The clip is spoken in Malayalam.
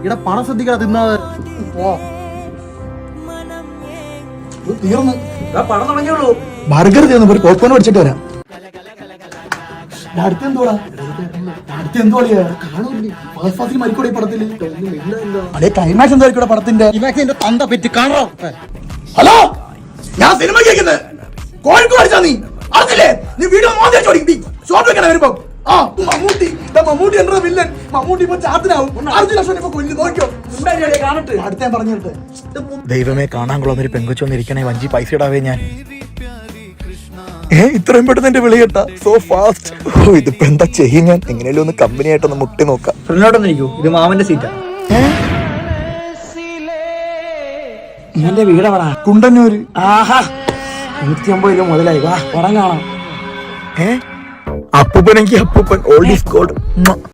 ഇവിടെ പണം ശ്രദ്ധിക്കാതെ തിന്നാതെ തീർന്ന് പണം തുടങ്ങിയുള്ളൂ. ബർഗർ തീർന്നു, ഒരു പോപ്കോൺ മേടിച്ചിട്ട് വരാം. അടുത്തെന്തോടാ മരിക്കൂടെ പടത്തില് അതെ ക്ലൈമാക്സ് എന്തായിരിക്കും പടത്തിന്റെ തന്ത പറ്റി കാണോ. ഹലോ, ഞാൻ സിനിമ കേൾക്കുന്നത് കോഴിക്കോട് അടിച്ചാ നീ അറിഞ്ഞില്ലേ? നീ വീഡിയോ ഷോട്ട് വെക്കണ വരുമ്പോ മമ്മൂട്ടി എന്താ വില്ലൻ. മമ്മൂട്ടി ഇപ്പൊ ചാത്തിനാവും. 5 ലക്ഷം ഇപ്പൊ കൊല്ലു നോക്കിയോ. അടുത്ത ഞാൻ പറഞ്ഞിട്ട് ദൈവമേ, കാണാൻ കൊള്ളാന്നൊരു പെങ്കൊച്ചൊന്നിരിക്കണേ. വഞ്ചി പൈസ ഇടാവേ ഞാൻ. ഇത്രയും പെട്ടെന്ന് എന്റെ വിളി കേട്ടാ, സോ ഫാസ്റ്റ്. ഇതിപ്പോ എന്താ ചെയ്യും ഞാൻ? എങ്ങനെയല്ലോ ഒന്ന് കമ്പനി ആയിട്ടൊന്ന് മുട്ടി നോക്കാം. ഫ്രണ്ടിലോട്ടൊന്നും ഇരിക്കൂ, ഇത് മാമന്റെ സീറ്റാ. എന്റെ വീടെവിടാ? കുണ്ടന്നൂര്. ആഹാ, 150 രൂപ മുതലായി. വാ പടം കാണാം. അപ്പൂപ്പനെങ്കിൽ അപ്പൂപ്പൻ, ഓൾഡ് ഈസ് ഗോൾഡ്.